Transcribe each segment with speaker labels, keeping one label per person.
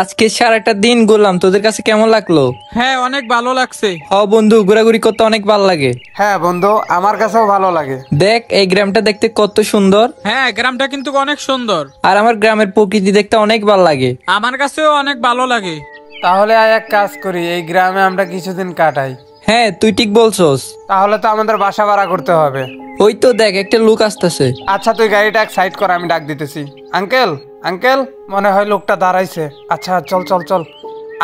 Speaker 1: আজকে সারাটা দিন ঘুরলাম, তোদের কাছে কেমন লাগলো?
Speaker 2: হ্যাঁ, অনেক ভালো লাগছে।
Speaker 1: বন্ধু, ঘোরাঘুরি করতে অনেক ভালো লাগে।
Speaker 3: হ্যাঁ বন্ধু, আমার কাছেও ভালো লাগে।
Speaker 1: দেখ, এই গ্রামটা দেখতে কত সুন্দর।
Speaker 2: হ্যাঁ, গ্রামটা কিন্তু অনেক সুন্দর।
Speaker 1: আর আমার গ্রামের প্রকৃতি দেখতে অনেক ভালো লাগে।
Speaker 2: আমার কাছেও অনেক ভালো লাগে।
Speaker 3: তাহলে এক কাজ করি, এই গ্রামে আমরা কিছুদিন কাটাই।
Speaker 1: হ্যাঁ, তুই ঠিক বলছস।
Speaker 3: তাহলে তো আমাদের বাসা ভাড়া করতে হবে।
Speaker 1: ওই তো দেখ, একটা লোক আসতেছে।
Speaker 3: আচ্ছা, তুই গাড়িটা এক সাইড কর, আমি ডাক দিতেছি। আঙ্কেল, আঙ্কেল, মনে হয় লোকটা দাঁড়াইছে। আচ্ছা, চল চল চল।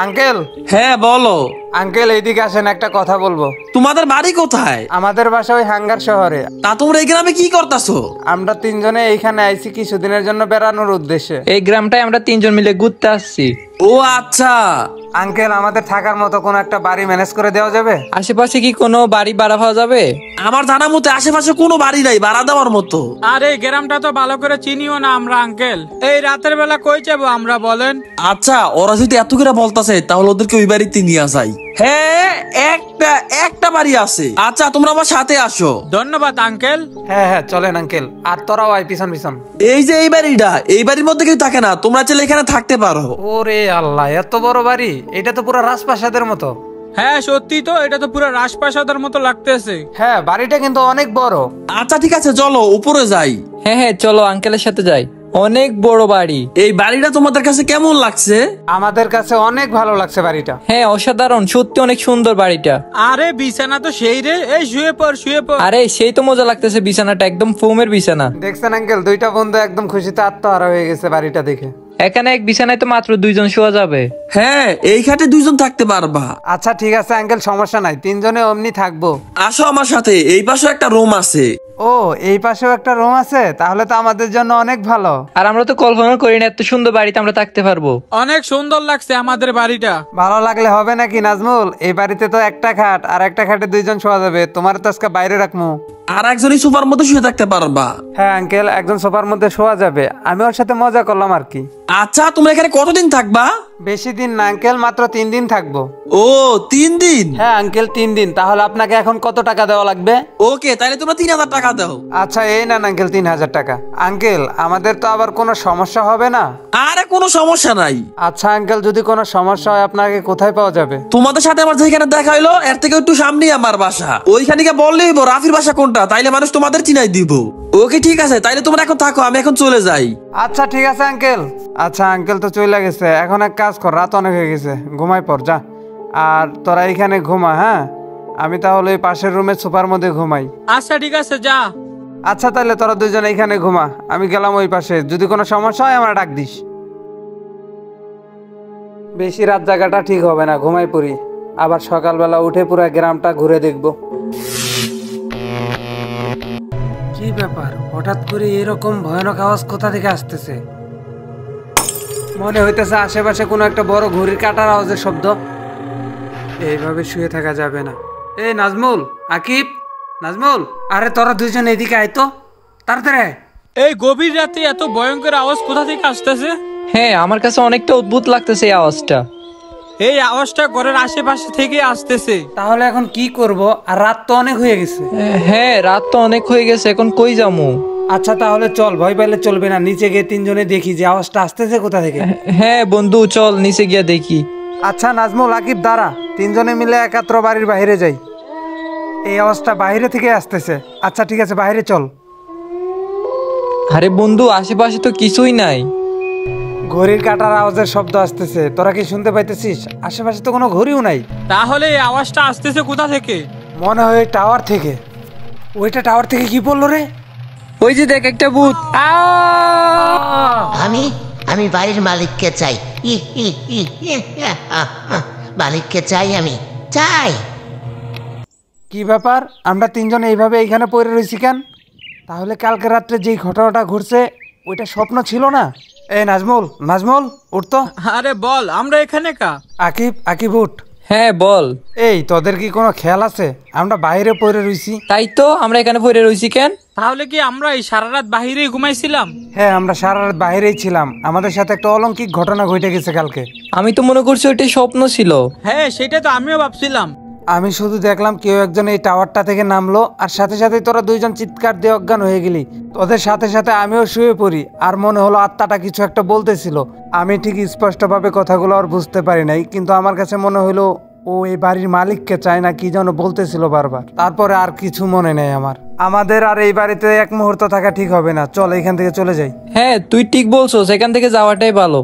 Speaker 3: আঙ্কেল।
Speaker 4: হ্যাঁ বলো।
Speaker 3: আঙ্কেল, এইদিকে আসেন, একটা কথা বলবো।
Speaker 4: তোমাদের বাড়ি কোথায়?
Speaker 3: আমাদের বাসা ওই হাঙ্গার শহরে।
Speaker 4: তা তোমরা এই গ্রামে কি করতেছো?
Speaker 3: আমরা তিনজনে এইখানে আইছি কিছুদিনের জন্য বেড়ানোর উদ্দেশ্যে।
Speaker 1: এই গ্রামটায় আমরা তিনজন মিলে ঘুরতে আসছি।
Speaker 4: ও আচ্ছা।
Speaker 3: আঙ্কেল, আমাদের থাকার মতো কোনো একটা বাড়ি ম্যানেজ করে দেওয়া যাবে?
Speaker 1: আশেপাশে কি কোনো বাড়ি ভাড়া পাওয়া যাবে?
Speaker 4: আমার জানা মতে আশেপাশে কোনো বাড়ি নাই ভাড়া দেওয়ার মতো।
Speaker 2: আর এই গ্রামটা তো ভালো করে চিনিও না আমরা আঙ্কেল। এই রাতের বেলা কই যাবো আমরা বলেন?
Speaker 4: আচ্ছা, ওরা যদি এত করে বলতাছে তাহলে ওদেরকে ওই বাড়িতে নিয়ে যাই। হ্যাঁ, একটা বাড়ি আছে। আচ্ছা, তোমরা আমার সাথে আসো।
Speaker 2: ধন্যবাদ আঙ্কেল।
Speaker 3: হ্যাঁ হ্যাঁ, চলেন আঙ্কেল। আর তোরাও আয় পিছন পিছন।
Speaker 4: এই যে এই বাড়িটা, এই বাড়ির মধ্যে কেউ থাকে না, তোমরা চাইলে এখানে থাকতে পারো।
Speaker 3: ওরে আল্লাহ, এত বড় বাড়ি! এটা তো পুরো রাজপ্রাসাদের মতো।
Speaker 2: হ্যাঁ সত্যি তো, এটা তো পুরো রাজপ্রাসাদের মতো লাগতেছে।
Speaker 3: হ্যাঁ, বাড়িটা কিন্তু অনেক বড়।
Speaker 4: আচ্ছা ঠিক আছে, চলো উপরে যাই।
Speaker 1: হ্যাঁ হ্যাঁ, চলো আঙ্কেলের সাথে যাই। অনেক বড় বাড়ি।
Speaker 4: এই বাড়িটা তোমাদের কাছে কেমন লাগছে?
Speaker 3: আমাদের কাছে অনেক ভালো লাগছে বাড়িটা।
Speaker 1: হ্যাঁ, অসাধারণ, সত্যি অনেক সুন্দর বাড়িটা।
Speaker 2: আরে বিছানা তো সেই রে, এই শুয়ে পড় শুয়ে পড়।
Speaker 1: আরে সেই তো মজা লাগতেছে, বিছানাটা একদম ফোমের বিছানা।
Speaker 3: দেখছেন আঙ্কেল, দুইটা বন্ধু একদম খুশিতে আত্মহারা হয়ে গেছে বাড়িটা দেখে।
Speaker 1: এখানে এক বিছানায় তো মাত্র দুইজন শোয়া যাবে।
Speaker 4: হ্যাঁ, এই খাটে দুইজন থাকতে পারবা।
Speaker 3: আচ্ছা ঠিক আছে আঙ্কেল, সমস্যা নাই, তিনজনে অমনি থাকবো।
Speaker 4: আসো আমার সাথে, এই পাশে একটা রুম আছে।
Speaker 3: ও, এই পাশেও একটা রুম আছে? তাহলে তো আমাদের জন্য অনেক ভালো।
Speaker 1: আর আমরা তো কল্পনা করি না এত সুন্দর বাড়িতে আমরা থাকতে পারবো।
Speaker 2: অনেক সুন্দর লাগছে আমাদের বাড়িটা।
Speaker 3: ভালো লাগলে হবে নাকি নাজমুল? এই বাড়িতে তো একটা খাট, আর একটা খাটে দুইজন শোয়া যাবে। তোমার তো আজকে বাইরে রাখবো।
Speaker 4: আর একজনই সোফার মধ্যে শুয়ে থাকতে পারবা।
Speaker 3: হ্যাঁ আঙ্কেল, একজন সোফার মধ্যে শোয়া যাবে। আমি ওর সাথে মজা করলাম আর কি।
Speaker 4: আচ্ছা, তোমরা এখানে কতদিন থাকবা?
Speaker 3: বেশি দিন না আঙ্কেল, মাত্র 3 দিন থাকবো।
Speaker 4: ও, 3 দিন?
Speaker 3: হ্যাঁ আঙ্কেল, 3 দিন। তাহলে আপনাকে এখন কত টাকা দেওয়া লাগবে?
Speaker 4: ওকে, তাহলে তোমরা 3000 টাকা দাও।
Speaker 3: আচ্ছা, এই না আঙ্কেল, 3000 টাকা। আঙ্কেল, আমাদের তো আবার কোনো সমস্যা হবে না?
Speaker 4: আরে কোনো সমস্যা নাই।
Speaker 3: আচ্ছা আঙ্কেল, যদি কোনো সমস্যা হয় আপনাকে কোথায় পাওয়া যাবে?
Speaker 4: তোমাদের সাথে আমার যেখানে দেখা হইলো এর থেকে একটু সামনেই আমার বাসা। ওইখানে গিয়ে বললেই রাফির বাসা কোনটা, তাইলে মানুষ তোমাদের চিনাই দিব। ওকে ঠিক আছে, তাইলে তোমরা এখন থাকো, আমি এখন চলে যাই।
Speaker 3: আচ্ছা ঠিক আছে আঙ্কেল। আচ্ছা আঙ্কেল তো চলে গেছে, এখন এক কাজ কর, রাত অনেক হয়ে গেছে, ঘুমাই পর যা। আর তোরা এখানে ঘুমা। হ্যাঁ, আমি তাহলে ওই পাশের রুমের সোফার মধ্যে ঘুমাই।
Speaker 2: আচ্ছা ঠিক আছে, যা।
Speaker 3: আচ্ছা তাহলে তোরা দুজন এইখানে ঘুমা, আমি গেলাম ওই পাশে। যদি কোনো সমস্যা হয় আমার ডাক দিস। বেশি রাত জায়গাটা ঠিক হবে না, ঘুমাই পড়ি। আবার সকালবেলা উঠে পুরো গ্রামটা ঘুরে দেখবো। কি ব্যাপার, হঠাৎ করে এরকম ভয়ানক আওয়াজ কোথা থেকে আসতেছে? মনে হইতেছে আশেপাশে কোনো একটা বড় ঘড়ির কাটার আওয়াজের শব্দ। এইভাবে শুয়ে থাকা যাবে না। এই নাজমুল, আকিব, নাজমুল, আরে তোরা দুজন এদিকে আয় তো, তাড়াতাড়ি।
Speaker 2: এই গভীর রাতে এত ভয়ঙ্কর আওয়াজ কোথা থেকে আসতেছে?
Speaker 1: হ্যাঁ, আমার কাছে অনেকটা অদ্ভুত লাগতেছে এই আওয়াজটা।
Speaker 2: এই আওয়াজটা ঘরের আশেপাশে থেকে আসতেছে।
Speaker 3: তাহলে এখন কি করব? আর রাত তো অনেক হয়ে গেছে।
Speaker 1: হ্যাঁ, রাত তো অনেক হয়ে গেছে, এখন কই যামু?
Speaker 3: আচ্ছা তাহলে চল, ভয় পাইলে চলবে না, নিচে গিয়ে তিনজনে দেখি যে আওয়াজটা আসতেছে কোথা থেকে।
Speaker 1: হ্যাঁ বন্ধু, চল নিচে গিয়া দেখি।
Speaker 3: আচ্ছা নাজমুল, আকিব, দাঁড়া, তিনজনে মিলে একাত্র বাড়ির বাইরে যাই। এই আওয়াজটা বাইরে থেকে আসতেছে। আচ্ছা ঠিক আছে, বাইরে চল।
Speaker 1: আরে বন্ধু, আশেপাশে তো কিছুই নাই।
Speaker 3: ঘড়ির কাটার আওয়াজের শব্দ আসতেছে, তোরা কি শুনতে পাইতেছিস? আশেপাশে তো কোনো ঘড়িও নাই।
Speaker 2: তাহলে এই আওয়াজটা আসতেছে কোথা থেকে?
Speaker 3: মনে হয় টাওয়ার থেকে। ওইটা টাওয়ার থেকে কি বললো রে?
Speaker 1: ওই যে দেখ, একটা ভূত।
Speaker 5: আমি বাড়ির মালিককে চাই। মালিককে চাই, আমি চাই।
Speaker 3: কি ব্যাপার, আমরা তিনজন এইভাবে এইখানে পড়ে রয়েছি কেন? তাহলে কালকে রাত্রে যেই ঘটনাটা ঘটছে ওইটা স্বপ্ন ছিল না? এই নাজমুল, নাজমুল, উঠতো।
Speaker 2: আরে বল, আমরা এখানে কা?
Speaker 3: আকিব, আকিব উঠ।
Speaker 1: হ্যাঁ বল।
Speaker 3: এই তোদের কি কোনো খেয়াল আছে আমরা বাইরে পড়ে রইছি?
Speaker 1: তাই তো, আমরা এখানে পড়ে রইছি কেন?
Speaker 2: তাহলে কি আমরা এই সারা রাত বাহিরেই ঘুমাইছিলাম?
Speaker 3: হ্যাঁ, আমরা সারা রাত বাইরেই ছিলাম। আমাদের সাথে একটা অলৌকিক ঘটনা ঘটে গেছে কালকে।
Speaker 1: আমি তো মনে করছি ওইটা স্বপ্ন ছিল।
Speaker 2: হ্যাঁ, সেটা তো আমিও ভাবছিলাম।
Speaker 3: আমি শুধু দেখলাম কেউ একজন এই টাওয়ারটা থেকে নামলো, আর সাথে সাথে তোরা দুইজন চিৎকার দিয়ে অজ্ঞান হয়ে গেলি। তোদের সাথে সাথে আমিও শুয়ে পড়ি, আর মনে হলো আত্মাটা কিছু একটা বলতেছিল। আমি ঠিক স্পষ্টভাবে কথাগুলো আর বুঝতে পারি নাই, কিন্তু আমার কাছে মনে হলো ও এই বাড়ির মালিককে চায় না, কি যেন বলতেছিল বারবার। তারপরে আর কিছু মনে নেই আমার। আমাদের আর এই বাড়িতে এক মুহূর্ত থাকা ঠিক হবে না, চল এখান থেকে চলে যাই।
Speaker 1: হ্যাঁ তুই ঠিক বলছো, সেখান থেকে যাওয়াটাই ভালো।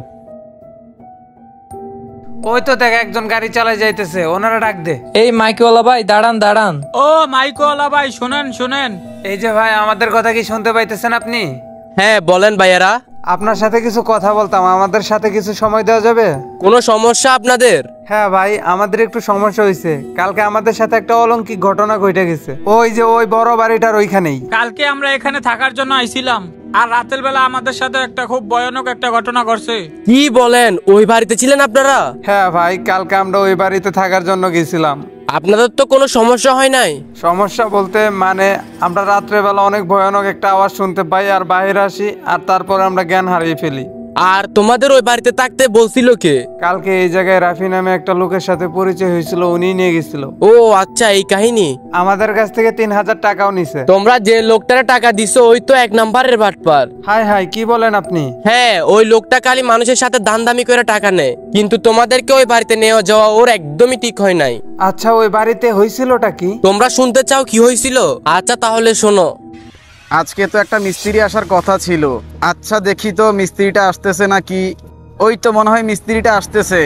Speaker 3: ওই তো দেখ একজন গাড়ি চালায় যাইতেছে, ওনারা ডাক দে।
Speaker 1: এই মাইকওয়ালা ভাই দাঁড়ান দাঁড়ান।
Speaker 2: ও মাইকওয়ালা ভাই, শোনেন শোনেন।
Speaker 3: এই যে ভাই, আমাদের কথা কি শুনতে পাইতেছেন আপনি?
Speaker 6: হ্যাঁ বলেন ভাইয়ারা।
Speaker 3: আপনার সাথে কিছু কথা বলতাম, আমাদের সাথে কিছু সময় দেওয়া যাবে?
Speaker 6: কোনো সমস্যা আপনাদের?
Speaker 3: হ্যাঁ ভাই, আমাদের একটু সমস্যা হয়েছে। কালকে আমাদের সাথে একটা অলৌকিক ঘটনা ঘটে গেছে, ওই যে ওই বড় বাড়িটার ওইখানেই।
Speaker 2: কালকে আমরা এখানে থাকার জন্য আইছিলাম, আর রাতের বেলা আমাদের সাথে একটা খুব ভয়ানক একটা ঘটনা ঘটছে।
Speaker 6: কি বলেন, ওই বাড়িতে ছিলেন আপনারা?
Speaker 3: হ্যাঁ ভাই, কালকে আমরা ওই বাড়িতে থাকার জন্য গেছিলাম।
Speaker 6: আপনাদের তো কোনো সমস্যা হয় নাই?
Speaker 3: সমস্যা বলতে মানে আমরা রাত্রেবেলা অনেক ভয়ানক একটা আওয়াজ শুনতে পাই, আর বাইরে আসি, আর তারপর আমরা জ্ঞান হারিয়ে ফেলি।
Speaker 6: আর তোমাদের ওই বাড়িতে থাকতে বলছিল কে?
Speaker 3: কালকে এই জায়গায় রাফি নামে একটা লোকের সাথে পরিচয় হয়েছিল, উনি নিয়ে গেছিল।
Speaker 6: ও আচ্ছা, এই কাহিনী।
Speaker 3: আমাদের কাছ থেকে 3000 টাকাও নিছে।
Speaker 6: তোমরা যে লোকটারে টাকা দিছো ওই তো 1 নম্বরের বাটপার।
Speaker 3: হাই হাই, কি বলেন আপনি?
Speaker 6: হ্যাঁ, ওই লোকটা খালি মানুষের সাথে দামদামি করে টাকা নেয়, কিন্তু তোমাদেরকে ওই বাড়িতে নেওয়া যাওয়া ওর একদমই ঠিক হয় নাই।
Speaker 3: আচ্ছা, ওই বাড়িতে হয়েছিলটা কি?
Speaker 6: তোমরা শুনতে চাও কি হয়েছিল? আচ্ছা তাহলে শোনো।
Speaker 7: আজকে তো একটা মিস্ত্রি আসার কথা ছিল। আচ্ছা দেখি তো মিস্ত্রিটা আসতেছে নাকি। ওই তো মনে হয় মিস্ত্রিটা আসতেছে।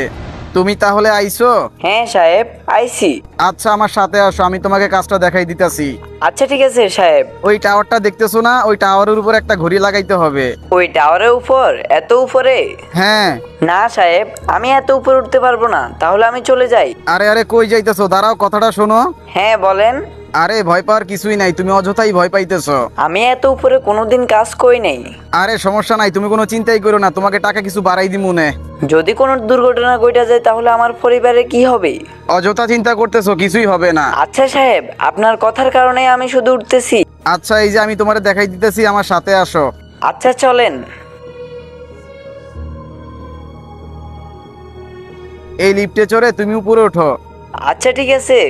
Speaker 7: তুমি তাহলে আইছো?
Speaker 8: হ্যাঁ সাহেব, আইছি।
Speaker 7: আচ্ছা আমার সাথে আসো, আমি তোমাকে কাজটা দেখাই দিতেছি।
Speaker 8: আচ্ছা ঠিক আছে সাহেব।
Speaker 7: ওই টাওয়ারটা দেখতেছো না, ওই টাওয়ারের উপর একটা ঘড়ি লাগাইতে হবে।
Speaker 8: ওই টাওয়ারের উপর? এত উপরে?
Speaker 7: হ্যাঁ।
Speaker 8: না সাহেব, আমি এত উপরে উঠতে পারবো না, তাহলে আমি চলে যাই।
Speaker 7: আরে আরে কই যাইতেছো, দাঁড়াও কথাটা শোনো।
Speaker 8: হ্যাঁ বলেন।
Speaker 7: আরে ভয় পাওয়ার কিছুই নাই, তুমি অযথাই ভয় পাইতেছো।
Speaker 8: আমি এত উপরে কোনোদিন কাজ করি নাই।
Speaker 7: আরে সমস্যা নাই, তুমি কোনো চিন্তাই করো না, তোমাকে টাকা কিছু বাড়াই দিমু নে।
Speaker 8: যদি কোনো দুর্ঘটনা ঘটে যায় তাহলে আমার পরিবারে কি হবে?
Speaker 7: অযথা চিন্তা করতেছো, কিছুই হবে না।
Speaker 8: আচ্ছা সাহেব, আপনার কথার কারণে আমি শুধু উঠতেছি।
Speaker 7: আচ্ছা এই যে আমি তোমারে দেখাই দিতেছি, আমার সাথে আসো।
Speaker 8: আচ্ছা চলেন।
Speaker 7: এই লিফটে চড়ে তুমি উপরে ওঠো।
Speaker 8: আচ্ছা ঠিক আছে।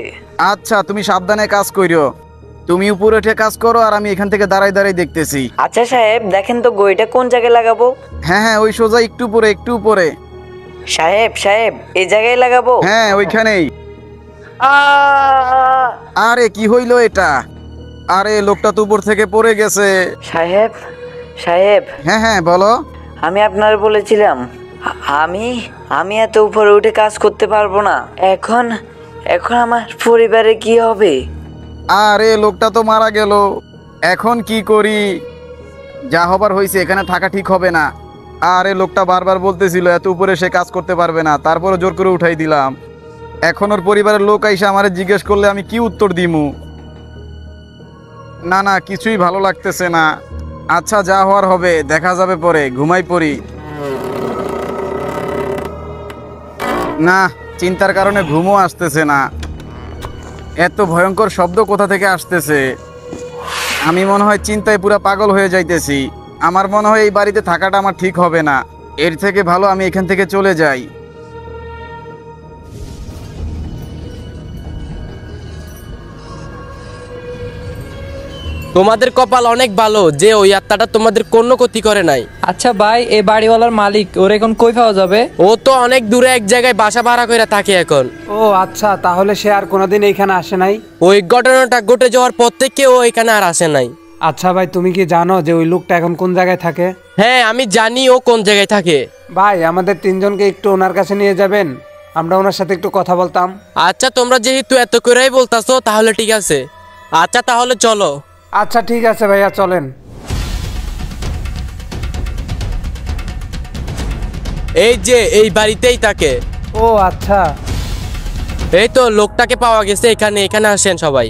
Speaker 7: আচ্ছা তুমি সাবধানে কাজ কইরো। তুমি উপরে উঠে কাজ করো, আর আমি এখান থেকে দাঁড়াই দাঁড়াই দেখতেছি।
Speaker 8: আচ্ছা সাহেব, দেখেন তো গড়িটা কোন জায়গায় লাগাবো?
Speaker 7: হ্যাঁ হ্যাঁ, ওই সোজা একটু উপরে, একটু উপরে।
Speaker 8: সাহেব সাহেব, এই জায়গায় লাগাবো?
Speaker 7: হ্যাঁ ওইখানেই।
Speaker 8: আহ!
Speaker 7: আরে কি হইলো এটা? আরে লোকটা তো উপর থেকে পড়ে গেছে।
Speaker 8: সাহেব সাহেব,
Speaker 7: হ্যাঁ হ্যাঁ বলো।
Speaker 8: আমি আপনার বলেছিলাম আমি আমি এত উপরে উঠে কাজ করতে পারবো না। এখন এখন আমার পরিবারে কি হবে?
Speaker 7: আরে লোকটা তো মারা গেল, এখন কি করি? যা হবার হয়েছে, এখানে থাকা ঠিক হবে না। আরে লোকটা বারবার বলতেছিল এত উপরে সে কাজ করতে পারবে না, তারপরে জোর করে উঠাই দিলাম। এখন ওর পরিবারের লোক আইসা আমারে জিজ্ঞেস করলে আমি কি উত্তর দিমু? না না, কিছুই ভালো লাগতেছে না। আচ্ছা যা হওয়ার হবে, দেখা যাবে পরে, ঘুমাই পড়ি। না, চিন্তার কারণে ঘুমও আসতেছে না। এত ভয়ঙ্কর শব্দ কোথা থেকে আসতেছে? আমি মনে হয় চিন্তায় পুরা পাগল হয়ে যাইতেছি। আমার মনে হয় এই বাড়িতে থাকাটা আমার ঠিক হবে না। এর থেকে ভালো আমি এখান থেকে চলে যাই।
Speaker 6: তোমাদের কপাল অনেক ভালো যে ওই আত্মাটা তোমাদের কোনো ক্ষতি করে নাই।
Speaker 1: আচ্ছা ভাই, এই বাড়িওয়ালার মালিক ওর এখন কই পাওয়া যাবে?
Speaker 6: ও তো অনেক দূরে এক জায়গায় বাসা ভাড়া করে থাকে এখন।
Speaker 3: ও আচ্ছা, তাহলে সে আর কোনোদিন এইখানে আসে নাই?
Speaker 6: ওই ঘটনাটা ঘটে যাওয়ার পর থেকে ও এখানে আর আসে নাই।
Speaker 3: আচ্ছা ভাই, তুমি কি জানো যে ওই লোকটা এখন কোন জায়গায় থাকে?
Speaker 6: হ্যাঁ আমি জানি ও কোন জায়গায় থাকে।
Speaker 3: ভাই, আমাদের তিনজনকে একটু ওনার কাছে নিয়ে যাবেন, আমরা ওনার সাথে একটু কথা বলতাম।
Speaker 6: আচ্ছা তোমরা যেহেতু এত করেই বলতাছো তাহলে ঠিক আছে। আচ্ছা তাহলে চলো।
Speaker 3: আচ্ছা ঠিক আছে ভাইয়া, চলেন।
Speaker 6: এই যে এই বাড়িতেই থাকে।
Speaker 3: ও আচ্ছা।
Speaker 6: এই তো লোকটাকে পাওয়া গেছে এখানে, এখানে আসেন সবাই।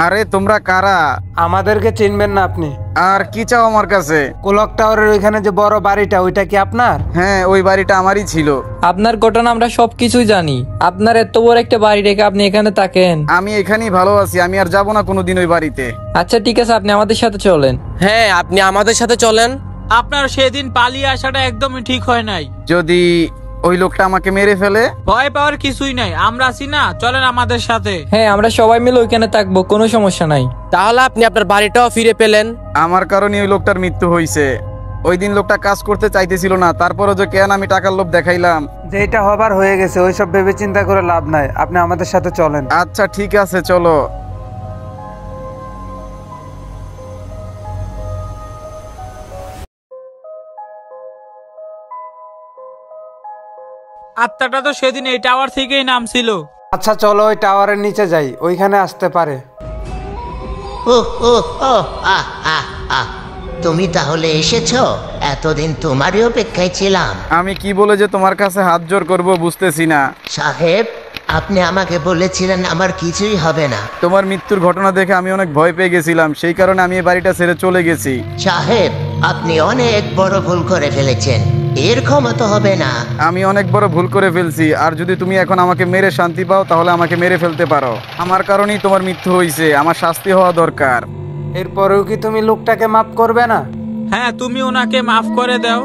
Speaker 7: আরে তোমরা কারা?
Speaker 3: আমাদেরকে চিনবেন না আপনি?
Speaker 7: আর কি চাও আমার কাছে?
Speaker 3: কোলক টাওয়ারের ওইখানে যে বড় বাড়িটা, ওইটা কি আপনার?
Speaker 7: হ্যাঁ ওই বাড়িটা আমারই ছিল।
Speaker 1: আপনার ঘটনা আমরা সবকিছুই জানি। আপনার এত বড় একটা বাড়ি রেখে আপনি এখানে থাকেন?
Speaker 7: আমি এখানেই ভালো আছি, আমি আর যাবো না কোনোদিন ওই বাড়িতে।
Speaker 1: আচ্ছা ঠিক আছে, আপনি আমাদের সাথে চলেন।
Speaker 6: হ্যাঁ আপনি আমাদের সাথে চলেন।
Speaker 2: আপনার সেদিন পালিয়ে আসাটা একদমই ঠিক হয় নাই।
Speaker 7: যদি ওই লোকটা আমাকে মেরে ফেলে?
Speaker 2: ভয় পাওয়ার কিছুই নাই, আমরা আছি না, চলেন আমাদের সাথে।
Speaker 1: হ্যাঁ, আমরা সবাই মিলে ওইখানে থাকবো, কোনো সমস্যা নাই।
Speaker 6: তাহলে আপনি আপনার বাড়িটাও ফিরে পেলেন।
Speaker 7: আমার কারণে ওই লোকটার মৃত্যু হয়েছে। ওই দিন লোকটা কাজ করতে চাইতেছিল না, তারপরও যে কেন আমি টাকার লোভ দেখাইলাম।
Speaker 3: যেটা হবার হয়ে গেছে, ওইসব ভেবে চিন্তা করে লাভ নাই, আপনি আমাদের সাথে চলেন।
Speaker 7: আচ্ছা ঠিক আছে, চলো।
Speaker 2: আত্মাটা তো সেদিন এই টাওয়ার থেকেই নামছিল।
Speaker 3: আচ্ছা চলো ওই টাওয়ারের নিচে যাই, ওইখানে আসতে পারে।
Speaker 5: ও ও ও আহ আহ আহ তুমি তাহলে এসেছো? এতদিন তোমারই অপেক্ষায় ছিলাম।
Speaker 7: আমি কি বলে যে তোমার কাছে হাত জোর করবো বুঝতেছি না।
Speaker 5: সাহেব, আপনি আমাকে বলেছিলেন আমার কিছুই হবে না।
Speaker 7: তোমার মৃত্যুর ঘটনা দেখে আমি অনেক ভয় পেয়ে গেছিলাম, সেই কারণে আমি এই বাড়িটা ছেড়ে চলে গেছি।
Speaker 5: সাহেব, আপনি অনেক বড় ভুল করে ফেলেছেন, এর ক্ষমা তো হবে না।
Speaker 7: আমি অনেক বড় ভুল করে ফেলছি, আর যদি তুমি এখন আমাকে মেরে শান্তি পাও তাহলে আমাকে মেরে ফেলতে পারো। আমার কারণেই তোমার মৃত্যু হয়েছে, আমার শাস্তি হওয়া দরকার।
Speaker 3: এরপরেও কি তুমি লোকটাকে মাফ করবে না?
Speaker 2: হ্যাঁ, তুমি ওনাকে মাফ করে দাও।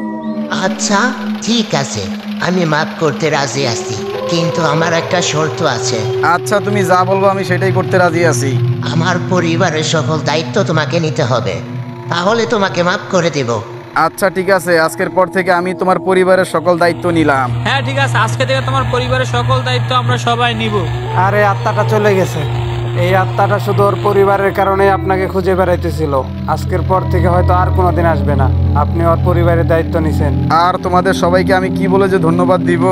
Speaker 5: আচ্ছা ঠিক আছে, আমি মাফ করতে রাজি আছি, কিন্তু আমার একটা শর্ত আছে।
Speaker 7: আচ্ছা তুমি যা বলবো আমি সেটাই করতে রাজি আছি।
Speaker 5: আমার পরিবারের সকল দায়িত্ব তোমাকে নিতে হবে, তাহলে তোমাকে মাফ করে দেব।
Speaker 7: আচ্ছা ঠিক আছে, আজকের পর থেকে আমি তোমার পরিবারের সকল দায়িত্ব নিলাম।
Speaker 2: হ্যাঁ ঠিক আছে, আজকে থেকে তোমার পরিবারের সকল দায়িত্ব আমরা সবাই নিব।
Speaker 3: আরে আত্মাটা চলে গেছে, এই আত্মাটা শুধু ওর পরিবারের কারণে আপনাকে খুঁজে বেড়াইতেছিল। আজকের পর থেকে হয়তো আর কোনোদিন আসবে না, আপনি ওর পরিবারের দায়িত্ব নিছেন।
Speaker 7: আর তোমাদের সবাইকে আমি কি বলে যে ধন্যবাদ দিব?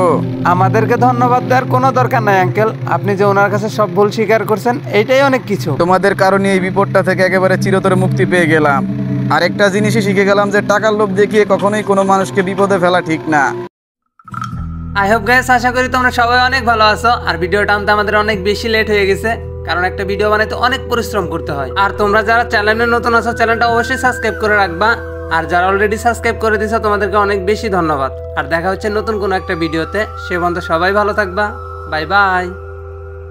Speaker 3: আমাদেরকে ধন্যবাদ দেওয়ার কোনো দরকার নাই আঙ্কেল, আপনি যে ওনার কাছে সব ভুল স্বীকার করছেন এইটাই অনেক কিছু।
Speaker 7: তোমাদের কারণে এই বিপদটা থেকে একেবারে চিরতরে মুক্তি পেয়ে গেলাম। আর একটা জিনিসই শিখে গেলাম যে টাকার লোভ দেখিয়ে কখনোই কোনো মানুষকে বিপদে ফেলা ঠিক না।
Speaker 3: আই হোপ গাইস, আশা করি তোমরা সবাই অনেক ভালো আছো। আর ভিডিওটা আনতে আমাদের অনেক বেশি লেট হয়ে গেছে, কারণ একটা ভিডিও বানাইতে অনেক পরিশ্রম করতে হয়। আর তোমরা যারা চ্যানেলে নতুন আছো, চ্যানেলটা অবশ্যই সাবস্ক্রাইব করে রাখবা। আর যারা অলরেডি সাবস্ক্রাইব করে দিছো তোমাদেরকে অনেক বেশি ধন্যবাদ। আর দেখা হচ্ছে নতুন কোনো একটা ভিডিওতে, সে পর্যন্ত সবাই ভালো থাকবা। Bye bye.